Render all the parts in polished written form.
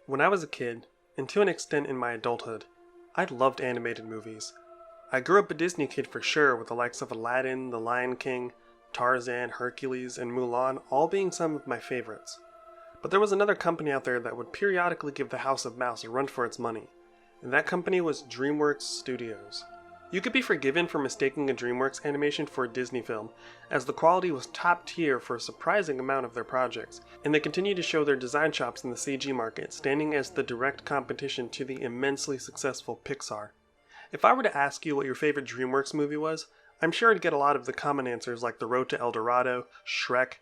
When I was a kid, and to an extent in my adulthood, I loved animated movies. I grew up a Disney kid for sure, with the likes of Aladdin, The Lion King, Tarzan, Hercules, and Mulan all being some of my favorites. But there was another company out there that would periodically give the House of Mouse a run for its money, and that company was Dreamworks Studios. You could be forgiven for mistaking a Dreamworks animation for a Disney film, as the quality was top tier for a surprising amount of their projects, and they continue to show their design chops in the CG market, standing as the direct competition to the immensely successful Pixar. If I were to ask you what your favorite Dreamworks movie was, I'm sure I'd get a lot of the common answers like The Road to El Dorado, Shrek,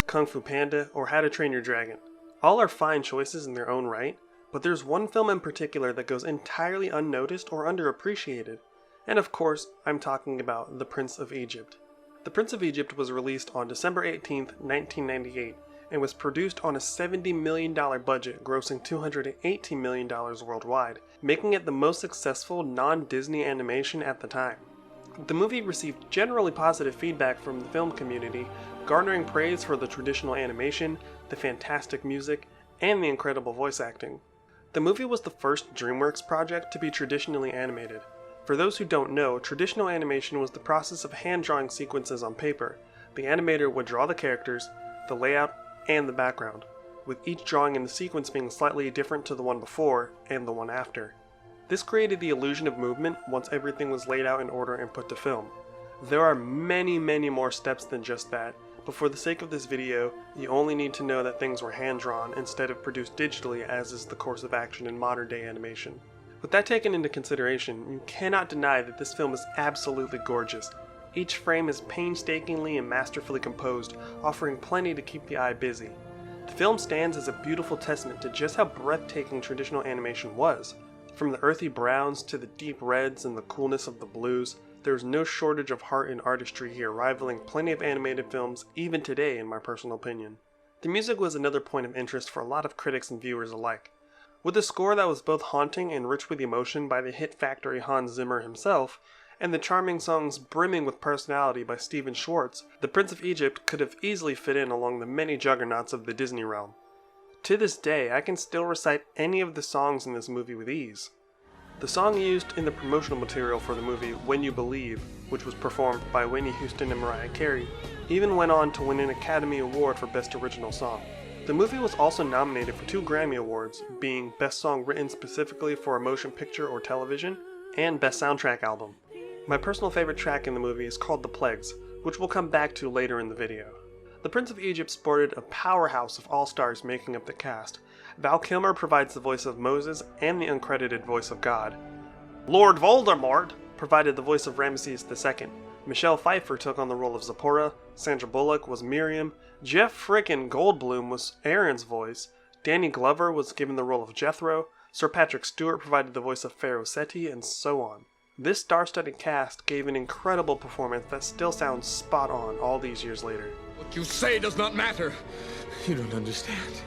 Kung Fu Panda, or How to Train Your Dragon. All are fine choices in their own right, but there's one film in particular that goes entirely unnoticed or underappreciated. And of course, I'm talking about The Prince of Egypt. The Prince of Egypt was released on December 18th, 1998, and was produced on a $70 million budget, grossing $218 million worldwide, making it the most successful non-Disney animation at the time. The movie received generally positive feedback from the film community, garnering praise for the traditional animation, the fantastic music, and the incredible voice acting. The movie was the first DreamWorks project to be traditionally animated. For those who don't know, traditional animation was the process of hand-drawing sequences on paper. The animator would draw the characters, the layout, and the background, with each drawing in the sequence being slightly different to the one before and the one after. This created the illusion of movement once everything was laid out in order and put to film. There are many more steps than just that, but for the sake of this video, you only need to know that things were hand-drawn instead of produced digitally, as is the course of action in modern-day animation. With that taken into consideration, you cannot deny that this film is absolutely gorgeous. Each frame is painstakingly and masterfully composed, offering plenty to keep the eye busy. The film stands as a beautiful testament to just how breathtaking traditional animation was. From the earthy browns to the deep reds and the coolness of the blues, there is no shortage of heart and artistry here, rivaling plenty of animated films even today in my personal opinion. The music was another point of interest for a lot of critics and viewers alike. With a score that was both haunting and rich with emotion by the hit factory Hans Zimmer himself, and the charming songs brimming with personality by Stephen Schwartz, The Prince of Egypt could have easily fit in along the many juggernauts of the Disney realm. To this day, I can still recite any of the songs in this movie with ease. The song used in the promotional material for the movie, When You Believe, which was performed by Whitney Houston and Mariah Carey, even went on to win an Academy Award for Best Original Song. The movie was also nominated for 2 Grammy Awards, being Best Song Written Specifically for a Motion Picture or Television, and Best Soundtrack Album. My personal favorite track in the movie is called The Plagues, which we'll come back to later in the video. The Prince of Egypt sported a powerhouse of all-stars making up the cast. Val Kilmer provides the voice of Moses and the uncredited voice of God. Lord Voldemort provided the voice of Ramesses II. Michelle Pfeiffer took on the role of Zipporah. Sandra Bullock was Miriam. Jeff frickin' Goldblum was Aaron's voice. Danny Glover was given the role of Jethro. Sir Patrick Stewart provided the voice of Pharaoh Seti, and so on. This star-studded cast gave an incredible performance that still sounds spot on all these years later. What you say does not matter. You don't understand.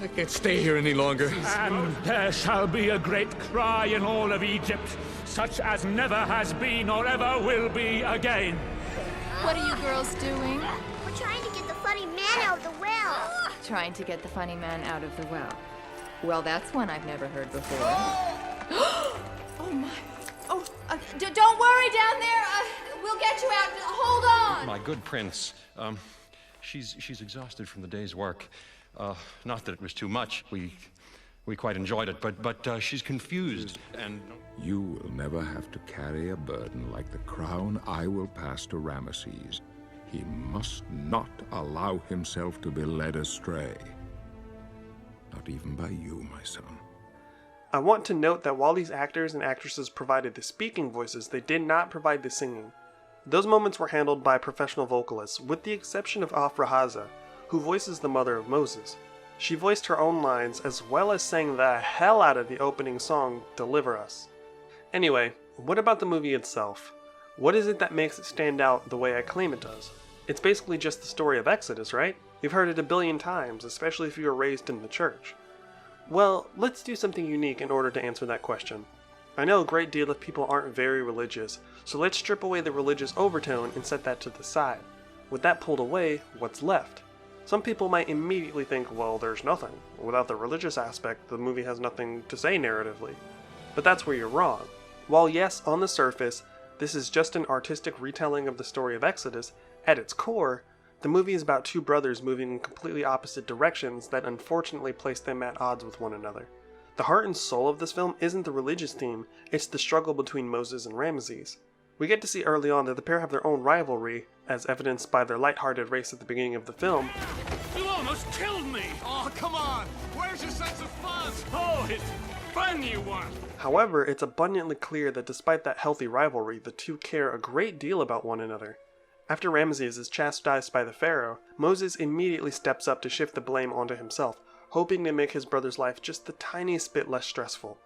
I can't stay here any longer. And there shall be a great cry in all of Egypt, such as never has been or ever will be again. What are you girls doing? We're trying to get the funny man out of the well. Trying to get the funny man out of the well. Well, that's one I've never heard before. Oh my. Oh, don't worry down there. We'll get you out. Hold on. My good prince. She's exhausted from the day's work. Not that it was too much. We quite enjoyed it, but she's confused and... You will never have to carry a burden like the crown I will pass to Ramesses. He must not allow himself to be led astray. Not even by you, my son. I want to note that while these actors and actresses provided the speaking voices, they did not provide the singing. Those moments were handled by professional vocalists, with the exception of Afra Haza, who voices the mother of Moses. She voiced her own lines as well as sang the hell out of the opening song, Deliver Us. Anyway, what about the movie itself? What is it that makes it stand out the way I claim it does? It's basically just the story of Exodus, right? You've heard it a billion times, especially if you were raised in the church. Well, let's do something unique in order to answer that question. I know a great deal of people aren't very religious, so let's strip away the religious overtone and set that to the side. With that pulled away, what's left? Some people might immediately think, well, there's nothing. Without the religious aspect, the movie has nothing to say narratively. But that's where you're wrong. While yes, on the surface, this is just an artistic retelling of the story of Exodus, at its core, the movie is about two brothers moving in completely opposite directions that unfortunately place them at odds with one another. The heart and soul of this film isn't the religious theme, it's the struggle between Moses and Ramesses. We get to see early on that the pair have their own rivalry, as evidenced by their lighthearted race at the beginning of the film. You almost killed me! Oh, come on! Where's your sense of fun? Oh, it's fun you want! However, it's abundantly clear that despite that healthy rivalry, the two care a great deal about one another. After Ramesses is chastised by the Pharaoh, Moses immediately steps up to shift the blame onto himself, hoping to make his brother's life just the tiniest bit less stressful.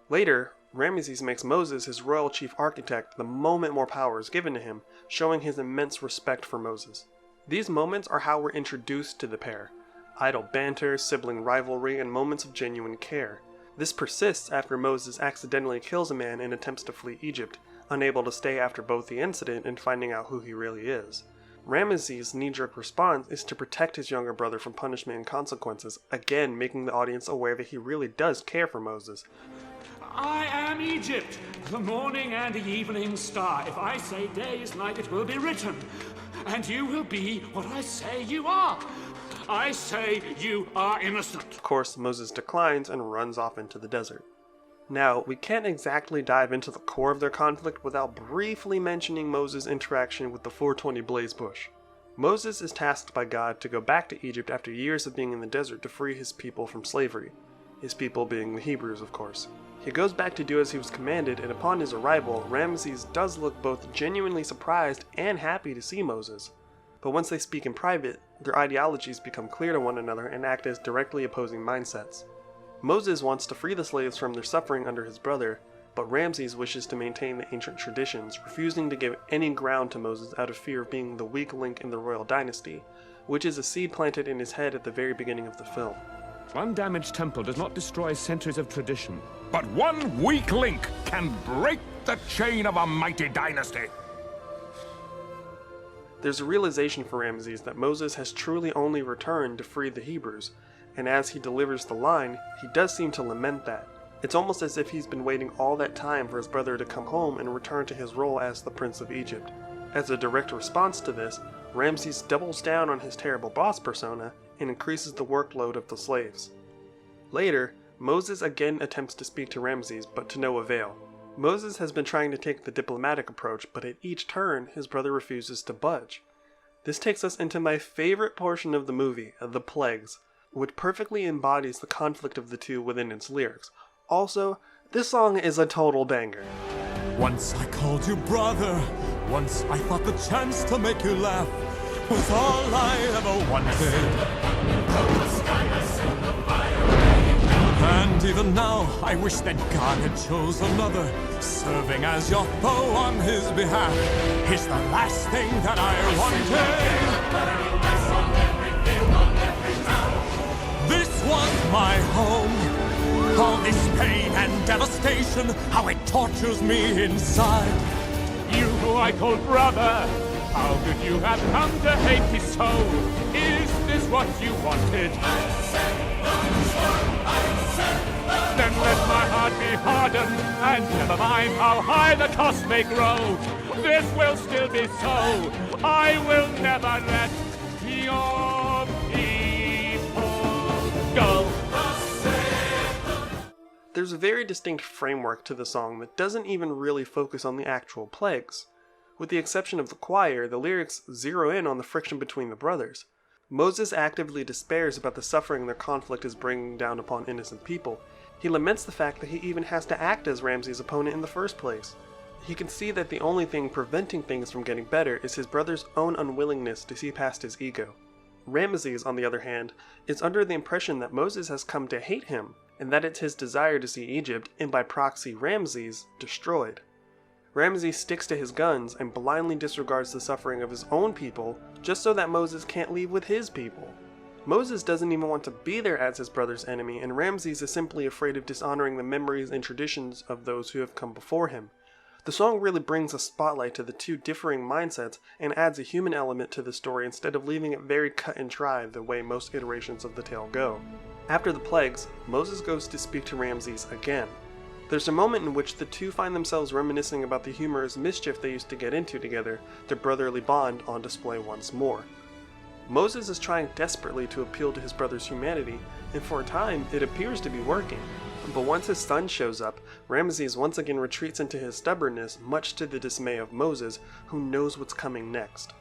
Later, Ramesses makes Moses his royal chief architect the moment more power is given to him, showing his immense respect for Moses. These moments are how we're introduced to the pair. Idle banter, sibling rivalry, and moments of genuine care. This persists after Moses accidentally kills a man and attempts to flee Egypt, unable to stay after both the incident and finding out who he really is. Ramesses' knee-jerk response is to protect his younger brother from punishment and consequences, again making the audience aware that he really does care for Moses. I am Egypt, the morning and the evening star. If I say day is night, it will be written. And you will be what I say you are. I say you are innocent. Of course, Moses declines and runs off into the desert. Now, we can't exactly dive into the core of their conflict without briefly mentioning Moses' interaction with the 420 blaze bush. Moses is tasked by God to go back to Egypt after years of being in the desert to free his people from slavery. His people being the Hebrews, of course. He goes back to do as he was commanded, and upon his arrival, Ramesses does look both genuinely surprised and happy to see Moses. But once they speak in private, their ideologies become clear to one another and act as directly opposing mindsets. Moses wants to free the slaves from their suffering under his brother, but Ramesses wishes to maintain the ancient traditions, refusing to give any ground to Moses out of fear of being the weak link in the royal dynasty, which is a seed planted in his head at the very beginning of the film. One damaged temple does not destroy centuries of tradition. But one weak link can break the chain of a mighty dynasty. There's a realization for Ramesses that Moses has truly only returned to free the Hebrews, and as he delivers the line, he does seem to lament that. It's almost as if he's been waiting all that time for his brother to come home and return to his role as the Prince of Egypt. As a direct response to this, Ramesses doubles down on his terrible boss persona and increases the workload of the slaves. Later, Moses again attempts to speak to Ramesses, but to no avail. Moses has been trying to take the diplomatic approach, but at each turn, his brother refuses to budge. This takes us into my favorite portion of the movie, the plagues, which perfectly embodies the conflict of the two within its lyrics. Also, this song is a total banger. Once I called you brother, once I thought the chance to make you laugh was all I ever wanted. And even now, I wish that God had chose another, serving as your foe on his behalf is the last thing that I wanted. This was my home. All this pain and devastation, how it tortures me inside. You who I called brother, how could you have come to hate me so? Is this what you wanted? Then let my heart be hardened, and never mind how high the cost may grow. This will still be so. I will never let your people go. There's a very distinct framework to the song that doesn't even really focus on the actual plagues. With the exception of the choir, the lyrics zero in on the friction between the brothers. Moses actively despairs about the suffering their conflict is bringing down upon innocent people. He laments the fact that he even has to act as Ramses' opponent in the first place. He can see that the only thing preventing things from getting better is his brother's own unwillingness to see past his ego. Ramesses, on the other hand, is under the impression that Moses has come to hate him, and that it's his desire to see Egypt, and by proxy Ramses, destroyed. Ramesses sticks to his guns and blindly disregards the suffering of his own people just so that Moses can't leave with his people. Moses doesn't even want to be there as his brother's enemy, and Ramesses is simply afraid of dishonoring the memories and traditions of those who have come before him. The song really brings a spotlight to the two differing mindsets and adds a human element to the story instead of leaving it very cut and dry the way most iterations of the tale go. After the plagues, Moses goes to speak to Ramses again. There's a moment in which the two find themselves reminiscing about the humorous mischief they used to get into together, their brotherly bond on display once more. Moses is trying desperately to appeal to his brother's humanity, and for a time it appears to be working. But once his son shows up, Ramses once again retreats into his stubbornness, much to the dismay of Moses, who knows what's coming next.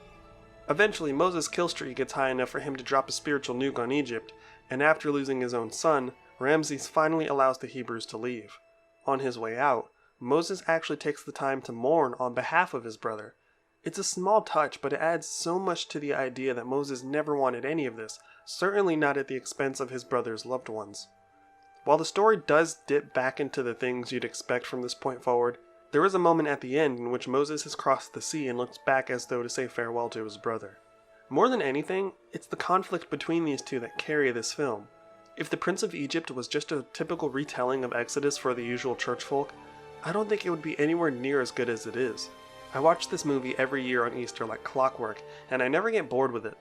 Eventually, Moses' kill streak gets high enough for him to drop a spiritual nuke on Egypt, and after losing his own son, Ramses finally allows the Hebrews to leave. On his way out, Moses actually takes the time to mourn on behalf of his brother. It's a small touch, but it adds so much to the idea that Moses never wanted any of this, certainly not at the expense of his brother's loved ones. While the story does dip back into the things you'd expect from this point forward, there is a moment at the end in which Moses has crossed the sea and looks back as though to say farewell to his brother. More than anything, it's the conflict between these two that carry this film. If the Prince of Egypt was just a typical retelling of Exodus for the usual church folk, I don't think it would be anywhere near as good as it is. I watch this movie every year on Easter like clockwork, and I never get bored with it.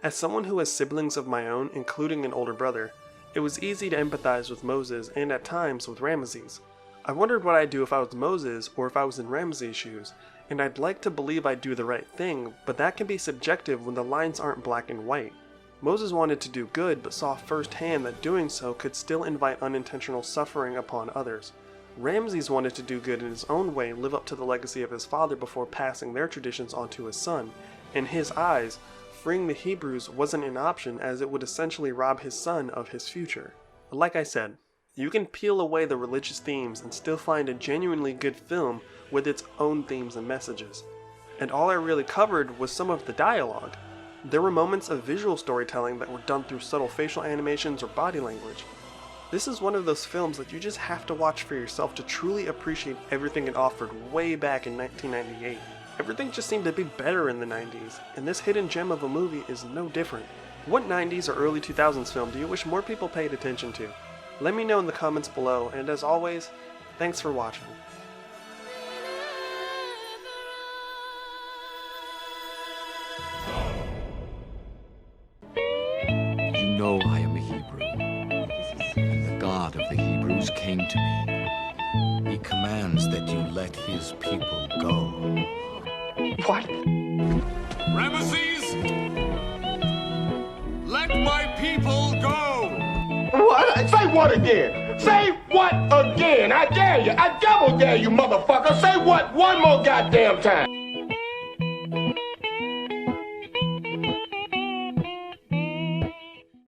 As someone who has siblings of my own, including an older brother, it was easy to empathize with Moses and at times with Ramses. I wondered what I'd do if I was Moses or if I was in Ramses' shoes, and I'd like to believe I'd do the right thing, but that can be subjective when the lines aren't black and white. Moses wanted to do good, but saw firsthand that doing so could still invite unintentional suffering upon others. Ramses wanted to do good in his own way, live up to the legacy of his father before passing their traditions on to his son. In his eyes, freeing the Hebrews wasn't an option as it would essentially rob his son of his future. But like I said, you can peel away the religious themes and still find a genuinely good film with its own themes and messages. And all I really covered was some of the dialogue. There were moments of visual storytelling that were done through subtle facial animations or body language. This is one of those films that you just have to watch for yourself to truly appreciate everything it offered way back in 1998. Everything just seemed to be better in the 90s, and this hidden gem of a movie is no different. What 90s or early 2000s film do you wish more people paid attention to? Let me know in the comments below, and as always, thanks for watching. You know I am a Hebrew, and the God of the Hebrews came to me. He commands that you let his people go. What? Ramesses! Let my people go! What? Say what again? Say what again? I dare you. I double dare you, motherfucker. Say what one more goddamn time.